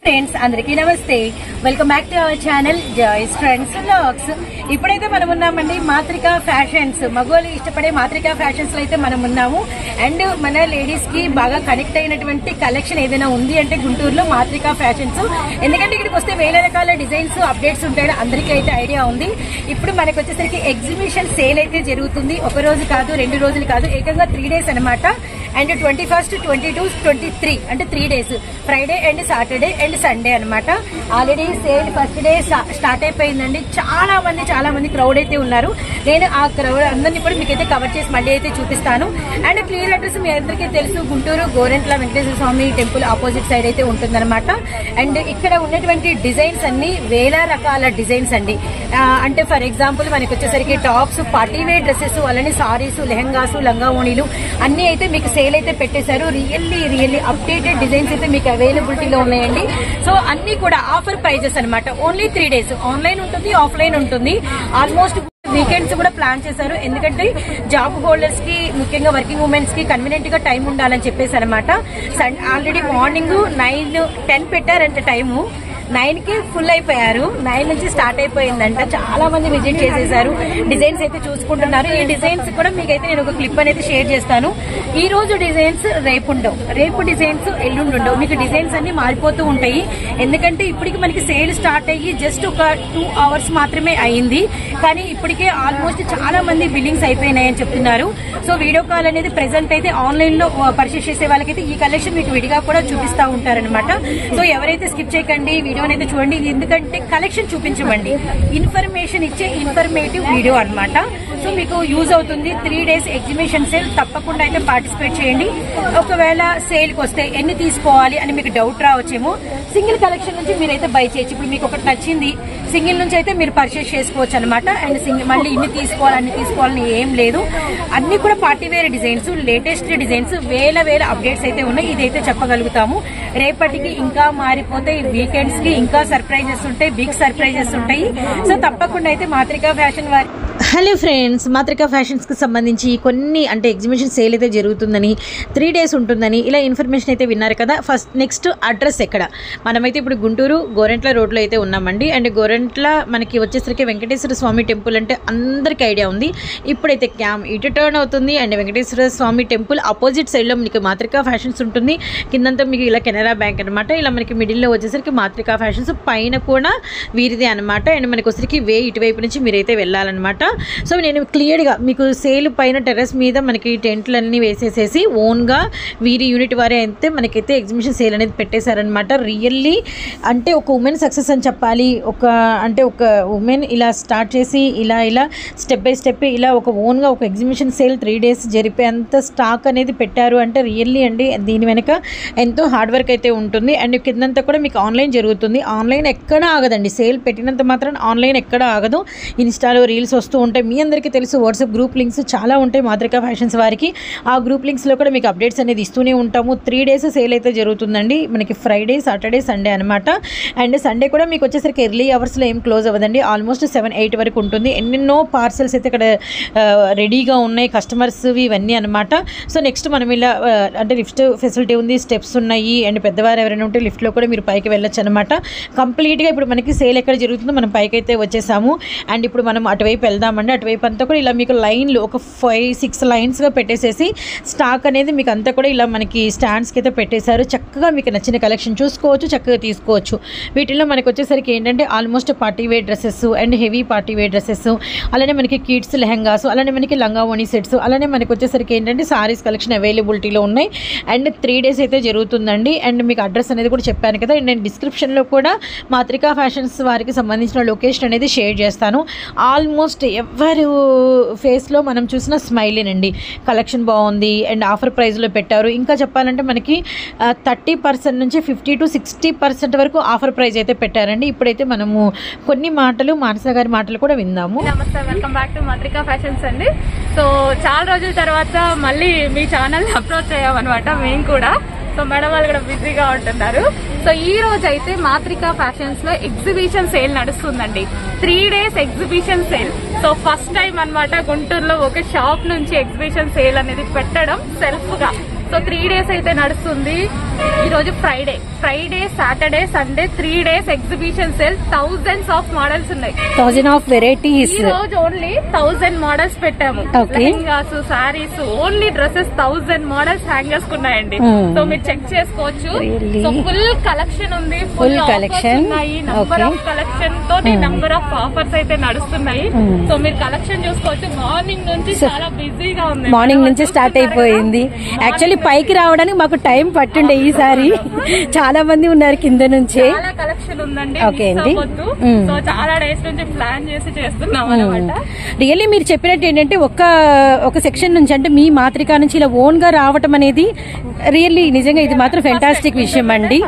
Friends అందరికీ నమస్తే, welcome back to our channel Joys Trends Vlogs. ఇప్పుడైతే మనం ఉన్నామండి మాత్రికా ఫ్యాషన్స్, మగవాళ్ళు ఇష్టపడే మాత్రికా ఫ్యాషన్స్ లో అయితే మనం ఉన్నాము. అండ్ మన లేడీస్ కి బాగా కనెక్ట్ అయినటువంటి కలెక్షన్ ఏదైనా ఉంది అంటే గుంటూరులో మాత్రికా ఫ్యాషన్స్. ఎందుకంటే ఇక్కడికి వస్తే వేల రకాల డిజైన్స్ అప్డేట్స్ ఉంటాయని అందరికీ అయితే ఐడియా ఉంది. ఇప్పుడు మనకు వచ్చేసరికి ఎగ్జిబిషన్ సేల్ అయితే జరుగుతుంది. ఒక రోజు కాదు, 2 రోజులు కాదు, ఏకంగా 3 days అనమాట. అండ్ 21st, 22, 23 అంటే 3 days, Friday and Saturday and Sunday అనమాట. Already sale first day start అయిపోయిందండి. చాలా మంది క్రౌడ్ అయితే ఉన్నారు. నేను ఆ క్రౌడ్ అందరినీ కూడా మీకైతే కవర్ చేసి మళ్ళీ అయితే చూపిస్తాను. అండ్ క్లియర్ అడ్రస్ మీ అందరికీ తెలుసు, Guntur Gorantla Venkateswara Swamy temple opposite side అయితే ఉంటుందన్నమాట. అండ్ ఇక్కడ ఉన్నటువంటి డిజైన్స్ అన్ని వేల రకాల డిజైన్స్ అండి. అంటే ఫర్ ఎగ్జాంపుల్ మనకి వచ్చేసరికి టాప్స్, పార్టీ వేర్ డ్రెస్సెస్, అలానే సారీస్, లెహంగాస్, లంగా ఓణీలు అన్ని అయితే మీకు సేల్ అయితే పెట్టేశారు. రియల్లీ అప్డేటెడ్ డిజైన్స్ అయితే మీకు అవైలబిలిటీలో ఉన్నాయండి. సో అన్ని కూడా ఆఫర్ ప్రైజెస్ అనమాట. ఓన్లీ 3 days ఆన్లైన్ ఉంటుంది, ఆఫ్లైన్ ఉంటుంది. ఆల్మోస్ట్ వీకెండ్స్ కూడా ప్లాన్ చేశారు. ఎందుకంటే జాబ్ హోల్డర్స్ కి, ముఖ్యంగా వర్కింగ్ ఉమెన్స్ కి కన్వీనియంట్ గా టైం ఉండాలని చెప్పేసి అనమాట. ఆల్రెడీ మార్నింగ్ 9-10 పెట్టారంటే టైము, 9కి ఫుల్ అయిపోయారు. 9 నుంచి స్టార్ట్ అయిపోయిందంట. చాలా మంది విజిట్ చేసేసారు. డిజైన్స్ అయితే చూసుకుంటున్నారు. ఈ డిజైన్స్ కూడా మీకైతే నేను ఒక క్లిప్ అనేది షేర్ చేస్తాను. ఈ రోజు డిజైన్స్ రేపు ఉండవు, రేపు డిజైన్స్ ఎల్లుండి ఉండవు. మీకు డిజైన్స్ అన్ని మారిపోతూ ఉంటాయి. ఎందుకంటే ఇప్పటికి మనకి సేల్ స్టార్ట్ అయ్యి జస్ట్ ఒక 2 hours మాత్రమే అయింది. కానీ ఇప్పటికే ఆల్మోస్ట్ చాలా మంది బిల్లింగ్స్ అయిపోయినాయని చెప్తున్నారు. సో వీడియో కాల్ అనేది ప్రెసెంట్ అయితే ఆన్లైన్ లో పర్చేస్ చేసే వాళ్ళకైతే ఈ కలెక్షన్ మీకు విడిగా కూడా చూపిస్తా ఉంటారనమాట. సో ఎవరైతే స్కిప్ చేయకండి, వీడియోనైతే చూడండి. ఎందుకంటే కలెక్షన్ చూపించమండి, ఇన్ఫర్మేషన్ ఇచ్చే ఇన్ఫర్మేటివ్ వీడియో అనమాట. సో మీకు యూజ్ అవుతుంది. 3 days ఎగ్జిబిషన్ సేల్ తప్పకుండా అయితే పార్టిసిపేట్ చేయండి. ఒకవేళ సేల్ కి వస్తే ఎన్ని తీసుకోవాలి అని మీకు డౌట్ రావచ్చేమో. సింగిల్ కలెక్షన్ నుంచి మీరైతే బై చేయొచ్చు. ఇప్పుడు మీకు ఒకటి నచ్చింది, సింగిల్ నుంచి అయితే మీరు పర్చేస్ చేసుకోవచ్చు అనమాట. అండ్ మళ్ళీ ఇన్ని తీసుకోవాలని ఏం లేదు. అన్ని కూడా party wear designs, latest designs, వేల అప్డేట్స్ అయితే ఉన్నాయి. ఇదైతే చెప్పగలుగుతాము. రేపటికి ఇంకా మారిపోతాయి. వీకెండ్స్ కి ఇంకా సర్ప్రైజెస్ ఉంటాయి, బిగ్ సర్ప్రైజెస్ ఉంటాయి. సో తప్పకుండా అయితే మాత్రికా ఫ్యాషన్ వారి. హలో ఫ్రెండ్స్, మాత్రికా ఫ్యాషన్స్ కి సంబంధించి కొన్ని అంటే ఎగ్జిబిషన్ సేల్ అయితే జరుగుతుందని, 3 days ఉంటుందని ఇలా ఇన్ఫర్మేషన్ అయితే విన్నారు కదా. నెక్స్ట్ అడ్రస్ ఎక్కడ? మనమైతే ఇప్పుడు గుంటూరు గోరెంట్ల రోడ్లో అయితే ఉన్నామండి. అండ్ గోరెంట్ల మనకి వచ్చేసరికి వెంకటేశ్వర స్వామి టెంపుల్ అంటే అందరికీ ఐడియా ఉంది. ఇప్పుడైతే క్యామ్ ఇటు టర్న్ అవుతుంది. And Venkateswara Swamy temple opposite సైడ్లో మీకు మాత్రికా ఫ్యాషన్స్ ఉంటుంది. కిందంతా మీకు ఇలా కెనరా బ్యాంక్ అనమాట. ఇలా మనకి మిడిల్లో వచ్చేసరికి మాత్రికా ఫ్యాషన్స్, పైన కూడా వీరిదే అనమాట. అండ్ మనకి వచ్చేసరికి ఇటువైపు నుంచి మీరైతే వెళ్ళాలన్నమాట. సో నేను క్లియర్గా మీకు సేల్ పైన టెర్రస్ మీద మనకి టెంట్లన్నీ వేసేసేసి ఓన్గా వీరి యూనిట్ వారే అయితే మనకైతే ఎగ్జిబిషన్ సేల్ అనేది పెట్టేశారనమాట. రియల్లీ అంటే ఒక ఉమెన్ సక్సెస్ అని చెప్పాలి. ఒక ఉమెన్ ఇలా స్టార్ట్ చేసి ఇలా స్టెప్ బై స్టెప్ ఇలా ఒక ఓన్గా ఒక ఎగ్జిబిషన్ సేల్ 3 days జరిపేంత స్టాక్ అనేది పెట్టారు అంటే రియల్లీ అండి దీని వెనక ఎంతో హార్డ్ వర్క్ అయితే ఉంటుంది. అండ్ కిందంతా కూడా మీకు ఆన్లైన్ జరుగుతుంది. ఆన్లైన్ ఎక్కడ ఆగదండి. సేల్ పెట్టినంత మాత్రం ఆన్లైన్ ఎక్కడ ఆగదు. ఇన్స్టాలో రీల్స్ వస్తూ ఉంటాయి. మీ అందరికీ తెలుసు, వాట్సాప్ గ్రూప్ లింక్స్ చాలా ఉంటాయి మాత్రికా ఫ్యాషన్స్ వారికి. ఆ గ్రూప్ లింక్స్లో కూడా మీకు అప్డేట్స్ అనేది ఇస్తూనే ఉంటాము. 3 days సేల్ అయితే జరుగుతుందండి. మనకి ఫ్రైడే, సాటర్డే, సండే అనమాట. అండ్ సండే కూడా మీకు వచ్చేసరికి ఎర్లీ అవర్స్లో ఏం క్లోజ్ అవ్వదండి. ఆల్మోస్ట్ 7-8 వరకు ఉంటుంది. ఎన్నెన్నో పార్సల్స్ అయితే ఇక్కడ రెడీగా ఉన్నాయి, కస్టమర్స్ ఇవన్నీ అనమాట. సో నెక్స్ట్ మనం ఇలా అంటే లిఫ్ట్ ఫెసిలిటీ ఉంది, స్టెప్స్ ఉన్నాయి. అండ్ పెద్దవారు ఎవరైనా ఉంటే లిఫ్ట్లో కూడా మీరు పైకి వెళ్ళొచ్చు అనమాట. కంప్లీట్గా ఇప్పుడు మనకి సేల్ ఎక్కడ జరుగుతుందో మనం పైకి అయితే వచ్చేసాము. అండ్ ఇప్పుడు మనం అటువైపు వెళ్దామండి. అటువైపు అంతా కూడా ఇలా మీకు లైన్లు ఒక 5-6 లైన్స్గా పెట్టేసేసి స్టాక్ అనేది మీకు అంతా కూడా ఇలా మనకి స్టాండ్స్కి అయితే పెట్టేశారు. చక్కగా మీకు నచ్చిన కలెక్షన్ చూసుకోవచ్చు, చక్కగా తీసుకోవచ్చు. వీటిలో మనకి వచ్చేసరికి ఏంటంటే almost party wear dresses and heavy party wear dresses, అలానే మనకి కిడ్స్ లెహంగాస్, అలానే మనకి లంగా ఓణీ సెట్స్, అలానే మనకి వచ్చేసరికి ఏంటంటే సారీస్ కలెక్షన్ అవైలబిలిటీలో ఉన్నాయి. అండ్ 3 days అయితే జరుగుతుందండి. అండ్ మీకు అడ్రస్ అనేది కూడా చెప్పాను కదా. అండ్ నేను డిస్క్రిప్షన్లో కూడా మాత్రికా ఫ్యాషన్స్ వారికి సంబంధించిన లొకేషన్ అనేది షేర్ చేస్తాను. ఆల్మోస్ట్ ఎవరు ఫేస్లో మనం చూసిన స్మైలేనండి. కలెక్షన్ బాగుంది అండ్ ఆఫర్ ప్రైస్లో పెట్టారు. ఇంకా చెప్పాలంటే మనకి 30% నుంచి 50 to 60% వరకు ఆఫర్ ప్రైస్ అయితే పెట్టారండి. ఇప్పుడైతే మనము కొన్ని మాటలు మానస గారి మాటలు కూడా విందాము. నమస్తే, వెల్కమ్ బ్యాక్ టు మాత్రికా ఫ్యాషన్స్ అండి. సో చాలా రోజుల తర్వాత మళ్ళీ మీ ఛానల్ అప్లోడ్ చేయామన్నమాట మేము కూడా. సో మేడం వాళ్ళు కూడా బిజీగా ఉంటున్నారు. సో ఈ రోజు అయితే మాత్రికా ఫ్యాషన్స్ లో ఎగ్జిబిషన్ సేల్ నడుస్తుందండి. 3 days exhibition sale. So first time అన్నమాట గుంటూరులో ఒక షాప్ నుంచి ఎగ్జిబిషన్ సేల్ అనేది పెట్టడం సెల్ఫ్ గా. సో 3 days అయితే నడుస్తుంది. ఈ రోజు Friday, Saturday, Sunday 3 days exhibition sale. thousands of models ఉన్నాయి, 1000 ఆఫ్ వెరైటీస్. ఈ రోజు ఓన్లీ 1000 మోడల్స్ పెట్టాము. Lehengas, saris, only dresses 1000 models hangers ఉన్నాయండి. సో మీరు చెక్ చేసుకోవచ్చు. సో ఫుల్ కలెక్షన్ ఉంది, ఫుల్ కలెక్షన్ ఉన్నాయి. నంబర్ ఆఫ్ కలెక్షన్ తో నంబర్ ఆఫ్ ఆఫర్స్ అయితే నడుస్తున్నాయి. సో మీరు కలెక్షన్ చూసుకోవచ్చు. మార్నింగ్ నుంచి చాలా బిజీగా ఉంది, మార్నింగ్ నుంచి స్టార్ట్ అయిపోయింది. యాక్చువల్లీ పైకి రావడానికి మాకు టైం పట్టుండే, ఈసారి చాలా మంది ఉన్నారు కింద నుంచి. చాలా కలెక్షన్ ఉందండి. ఓకే అండి. సో చాలా డేస్ నుంచి ప్లాన్ చేసి చేస్తున్నాం అనమాట. రియల్లీ మీరు చెప్పినట్టు ఏంటంటే ఒక సెక్షన్ నుంచి అంటే మీ మాత్రిక నుంచి ఇలా ఓన్ గా రావటం అనేది రియల్లీ నిజంగా ఇది మాత్రం ఫెంటాస్టిక్ విషయం అండి.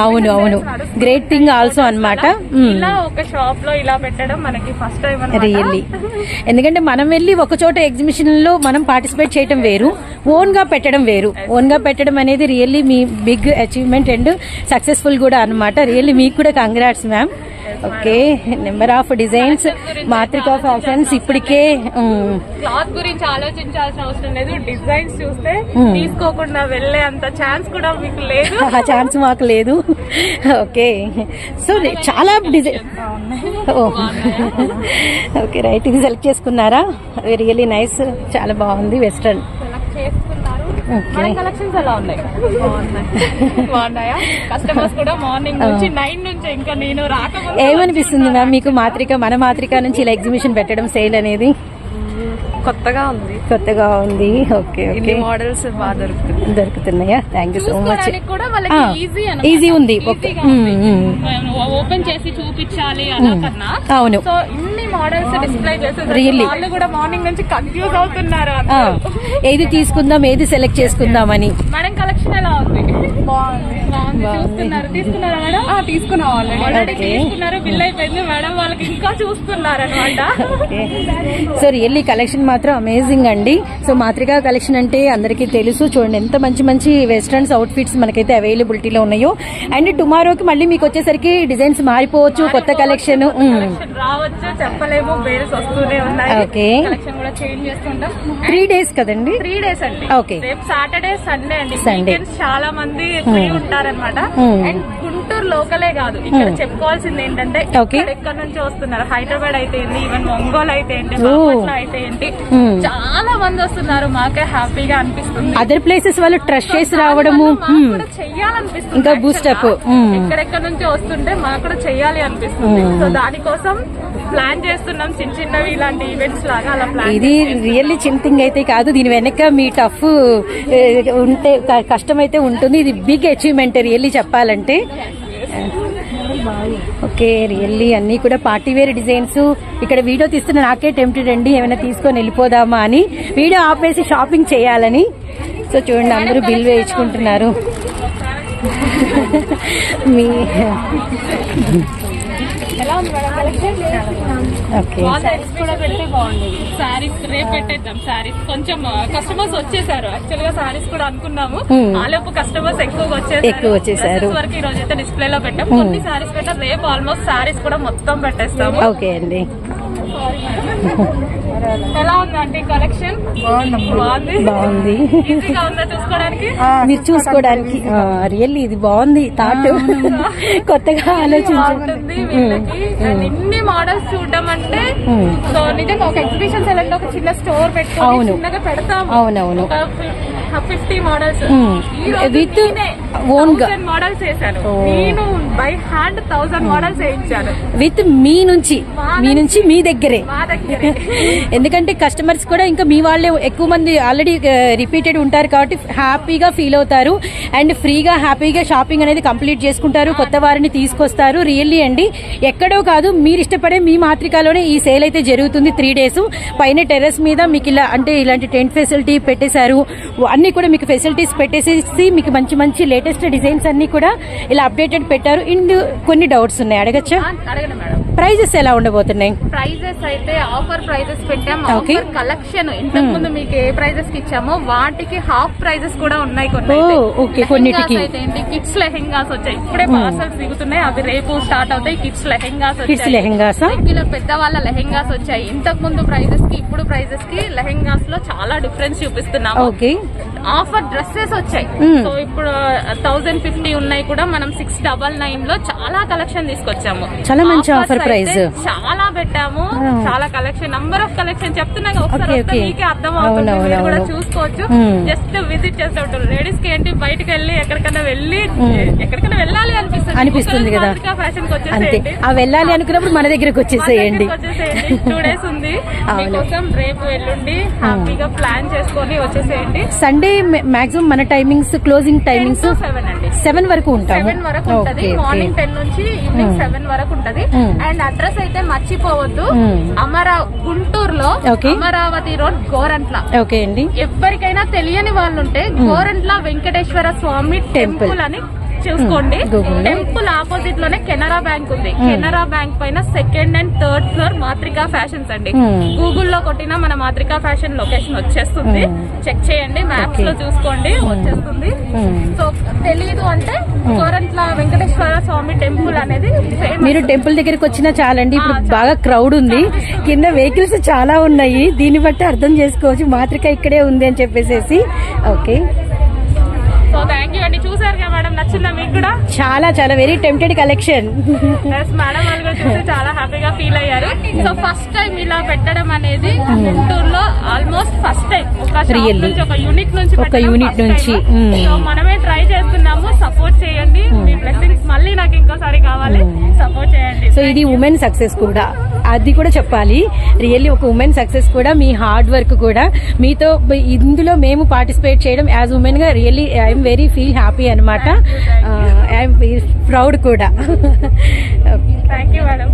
అవును అవును, గ్రేట్ థింగ్ ఆల్సో అన్నమాట. ఇలా ఒక షాప్ లో ఇలా పెట్టడం మనకి ఫస్ట్ టైం రియల్లీ. ఎందుకంటే మనం వెళ్ళి ఒక చోట ఎగ్జిబిషన్ లో మనం పార్టిసిపేట్ చేయడం వేరు, ఓన్ గా పెట్టడం వేరు. ఓన్ గా పెట్టడం అనేది రియల్లీ మీ బిగ్ అచీవ్మెంట్ అండ్ సక్సెస్ఫుల్ కూడా అన్నమాట. రియల్లీ మీకు కూడా congrats ma'am. Okay, number of designs, Matrika fashions. ఇప్పటికే క్లాత్ గురించి ఆలోచించాల్సిన అవసరం లేదు, డిజైన్స్ చూస్తే తీసుకోకుండా వెళ్లే అంత ఛాన్స్ కూడా మీకు లేదు. ఆ ఛాన్స్ మాకు లేదు. ఓకే, సో చాలా డిజైన్. ఓకే రైట్, ఇది సెలెక్ట్ చేసుకున్నారా? రియల్లీ నైస్, చాలా బాగుంది. వెస్ట్రన్ కలెక్షన్స్ ఎలా ఉన్నాయి? బాగున్నాయా? కస్టమర్స్ కూడా మార్నింగ్ నుంచి 9 నుంచి ఇంకా నేను రాకముందు ఏమనిపిస్తుంది మ్యామ్ మీకు మన మాత్రిక నుంచి ఇలా ఎగ్జిబిషన్ పెట్టడం, సేల్ అనేది? కొత్తగా ఉంది. ఓకే ఓకే, మోడల్స్ బాగా దొరుకుతున్నాయా? Thank you so much. Easy ఉంది, ఓపెన్ చేసి చూపించాలి అలా కన్నా. అవును, సో ఇన్ని మోడల్స్ డిస్ప్లే చేసి రియల్లీ వాళ్ళు కూడా మార్నింగ్ నుంచి కన్ఫ్యూజ్ అవుతున్నారు, ఏది తీసుకుందాం ఏది సెలెక్ట్ చేసుకుందామని. మేడం కలెక్షన్ ఎలా ఉంది? బాగుంది. తీసుకున్నారా మేడం? తీసుకున్నాం, ఆల్రెడీ తీసుకున్నారు. బిల్ అయిపోయింది మేడం, వాళ్ళకి ఇంకా చూస్తున్నారు అనమాట. సో రియల్లీ కలెక్షన్ మాత్రం అమేజింగ్ అండి. సో మాత్రిక కలెక్షన్ అంటే అందరికీ తెలుసు. చూడండి ఎంత మంచి మంచి వెస్టర్న్స్ అవుట్ ఫిట్స్ మనకైతే అవైలబిలిటీలో ఉన్నాయో. అండ్ టుమారోకి మళ్ళీ మీకు వచ్చేసరికి డిజైన్స్ మారిపోవచ్చు, కొత్త కలెక్షన్ రావచ్చు, చెప్పలేము. బేల్స్ వస్తూనే ఉన్నాయి. ఓకే, కలెక్షన్ కూడా చేంజ్ చేస్తుంటాం. 3 days కదండి? 3 days అండి. ఓకే, రేపు సాటర్డే, సండే అండి. సండే చాలా మంది ఫ్రీ ఉంటారనమాట. అండ్ గుంటూరు లోకలే కాదు, ఇక్కడ చెప్పుకోవాల్సింది ఏంటంటే ఎక్కడ నుంచి వస్తున్నారు. హైదరాబాద్ అయితే ఏంటి, ఈవెన్ ఒంగోలు అయితే ఏంటి, బాపట్ల అయితే ఏంటి, చాలా మంది వస్తున్నారు. మాకే హ్యాపీగా అనిపిస్తుంది. అదర్ ప్లేసెస్ వాళ్ళు ట్రస్ట్ చేసి రావడము చెయ్యాలనిపిస్తుంది. ఇంకా బూస్టప్ ఎక్కడెక్కడ నుంచి వస్తుంటే మాకు కూడా చెయ్యాలి అనిపిస్తుంది. సో దానికోసం ప్లాన్ చేస్తున్నాం చిన్నవి ఇలాంటి ఈవెంట్స్ లాగా. అలా ప్లాన్ ఇది రియల్లీ చిన్న థింగ్ అయితే కాదు, దీని వెనక మీ టఫ్ ఉంటే కష్టం అయితే ఉంటుంది. ఇది బిగ్ అచీవ్మెంట్ రియల్లీ చెప్పాలంటే. ఓకే, రియల్లీ అన్ని కూడా పార్టీ వేర్ డిజైన్స్. ఇక్కడ వీడియో తీస్తున్న నాకే టెంప్టెడ్ అండి ఏమైనా తీసుకొని వెళ్ళిపోదామా అని, వీడియో ఆపేసి షాపింగ్ చేయాలని. సో చూడండి అందరూ బిల్ వేయించుకుంటున్నారు. మీ ఎలా ఉంది మేడం కలెక్షన్? ఓకే, సారీస్ కూడా పెడితే బాగుండేది. సారీస్ రేపు పెట్టేద్దాం. సారీస్ కొంచెం కస్టమర్స్ వచ్చేసారు. యాక్చువల్ గా సారీస్ కూడా అనుకున్నాము, ఆలోపు కస్టమర్స్ ఎక్కువ వచ్చేసారు. వరకు ఈ రోజు అయితే డిస్ప్లే లో పెట్టాం. కొన్ని సారీస్ పెట్టాం, రేపు ఆల్మోస్ట్ సారీస్ కూడా మొత్తం పెట్టేస్తాము. ఓకే అండి. ఎలా ఉంది అంటే కలెక్షన్? బాగుంది, ఈజీగా ఉందా చూసుకోవడానికి? మీరు చూసుకోవడానికి రియల్లీ ఇది బాగుంది. థాట్ కొత్తగా ఆలోచించుంటుంది వీళ్ళకి. ఇన్ని మోడల్స్ చూడడం అంటే సో నిజంగా ఒక ఎగ్జిబిషన్ సెల్ ఒక చిన్న స్టోర్ పెట్టుకొని చిన్నగా పెడతాము. అవునవును, 50 మోడల్స్ విత్ ఓన్ గా మోడల్స్ వేసాను నేను. బై హ్యాండ్ 1000 మోడల్స్ వేయించాను విత్ మీ నుంచి మీ దగ్గరే. ఎందుకంటే కస్టమర్స్ కూడా ఇంకా మీ వాళ్ళే ఎక్కువ మంది ఆల్రెడీ రిపీటెడ్ ఉంటారు కాబట్టి హ్యాపీగా ఫీల్ అవుతారు. అండ్ ఫ్రీగా హ్యాపీగా షాపింగ్ అనేది కంప్లీట్ చేసుకుంటారు, కొత్త వారిని తీసుకొస్తారు. రియల్లీ అండి, ఎక్కడో కాదు, మీరు ఇష్టపడే మీ మాత్రికలోనే ఈ సేల్ అయితే జరుగుతుంది. 3 days పైన టెర్రస్ మీద మీకు ఇలా అంటే ఇలాంటి టెంట్ ఫెసిలిటీ పెట్టేశారు. అన్ని కూడా మీకు ఫెసిలిటీస్ పెట్టేసి మీకు మంచి మంచి లేటెస్ట్ డిజైన్స్ అన్ని కూడా ఇలా అప్డేటెడ్ పెట్టారు. అండ్ కొన్ని డౌట్స్ ఉన్నాయి, అడగచ్చా? అడగండి మేడం. ప్రైజెస్ ఎలా ఉండబోతున్నాయి? ప్రైజెస్ అయితే ఆఫర్ ప్రైజెస్ పెట్టాము. ఆఫర్ కలెక్షన్ ఇంతకు ముందు మీకు ఏ ప్రైజెస్ కి ఇచ్చామో వాటికి హాఫ్ ప్రైజెస్ కూడా ఉన్నాయి. కొన్నిటికి కిడ్స్ లెహెంగాస్ వచ్చాయి, ఇప్పుడే పార్సల్స్ దిగుతున్నాయి. అవి రేపు స్టార్ట్ అవుతాయి. కిడ్స్ లెహెంగాస్ రెగ్యులర్ పెద్దవాళ్ళ లెహెంగాస్ వచ్చాయి. ఇంతకు ముందు ప్రైజెస్ కి ఇప్పుడు ప్రైజెస్ కి లెహెంగాస్ లో చాలా డిఫరెన్స్ చూపిస్తున్నాము. ఆఫర్ డ్రెస్సెస్ వచ్చాయి. సో ఇప్పుడు 1050 ఉన్నాయి కూడా మనం 699 లో చాలా కలెక్షన్ తీసుకొచ్చాము. చాలా మంచి ఆఫర్ ప్రైస్, చాలా పెట్టాము. చాలా కలెక్షన్, నంబర్ ఆఫ్ కలెక్షన్ చెప్తున్నాగా, ఒకసారి మీకే అర్థం అవుతుంది, మీరు కూడా చూసుకోవచ్చు. జస్ట్ విజిట్ చేస్తూ ఉంటారు. లేడీస్ కి ఏంటి బయటకు వెళ్ళి ఎక్కడికైనా వెళ్ళాలి అనిపిస్తుంది కదా, ఫ్యాషన్ కి వచ్చేసేయండి. వెళ్ళాలి అనుకున్నప్పుడు మన దగ్గరకు వచ్చేసేయండి. 2 days ఉంది మీకోసం, రేపు ఎల్లుండి హ్యాపీగా ప్లాన్ చేసుకొని వచ్చేసేయండి. సండే మాక్సిమం మన టైమింగ్స్, క్లోజింగ్ టైమింగ్స్ 7 వరకు ఉంటాయి. 7 వరకు ఉంటది. మార్నింగ్ 10 నుంచి ఈవినింగ్ 7 వరకు ఉంటది. అండ్ అడ్రస్ అయితే మర్చిపోవద్దు, గుంటూరులో అమరావతి రోడ్, గోరంట్ల. ఓకే అండి. ఎవరికైనా తెలియని వాళ్ళు ఉంటే గోరంట్ల వెంకటేశ్వర స్వామి టెంపుల్ అని చూసుకోండి. టెంపుల్ ఆపోజిట్ లోనే కెనరా బ్యాంక్ ఉంది. కెనరా బ్యాంక్ పైన 2nd and 3rd floor మాత్రికా fashions అండి. గూగుల్లో కొట్టినా మన మాత్రికా ఫ్యాషన్ లొకేషన్ వచ్చేస్తుంది. చెక్ చేయండి, మ్యాప్స్ లో చూసుకోండి, వచ్చేస్తుంది. సో తెలీదు అంటే గోరంట్ల వెంకటేశ్వర స్వామి టెంపుల్ అనేది మీరు టెంపుల్ దగ్గరికి వచ్చినా చాలండి. ఇప్పుడు బాగా క్రౌడ్ ఉంది, కింద వెహికల్స్ చాలా ఉన్నాయి. దీన్ని బట్టి అర్థం చేసుకోవచ్చు మాత్రిక ఇక్కడే ఉంది అని చెప్పేసి. ఓకే, సో థ్యాంక్ యూ అండి. చూసారు కదా మేడం, నచ్చిందా మీకు కూడా? చాలా చాలా వెరీ టెంప్టెడ్ కలెక్షన్. మేడం వాళ్ళు కూడా చూసి చాలా హ్యాపీగా ఫీల్ అయ్యారు. సో ఫస్ట్ టైం ఇలా పెట్టడం అనేది గుంటూరులో ఆల్మోస్ట్ ఫస్ట్ టైం. ఒక యూనిట్ నుంచి సో మనమే ట్రై చేస్తున్నాము. సపోర్ట్ చేయండి, మీ బ్లెస్సింగ్స్ మళ్ళీ నాకు ఇంకోసారి కావాలి, సపోర్ట్ చేయండి. సో ఇది ఉమెన్ సక్సెస్ కూడా, అది కూడా చెప్పాలి. రియల్లీ ఒక ఉమెన్ సక్సెస్ కూడా, మీ హార్డ్ వర్క్ కూడా, మీతో ఇందులో మేము పార్టిసిపేట్ చేయడం యాజ్ ఉమెన్ గా really I'm very feel happy అనమాట. ఐఎమ్ ప్రౌడ్ కూడా. Thank you madam.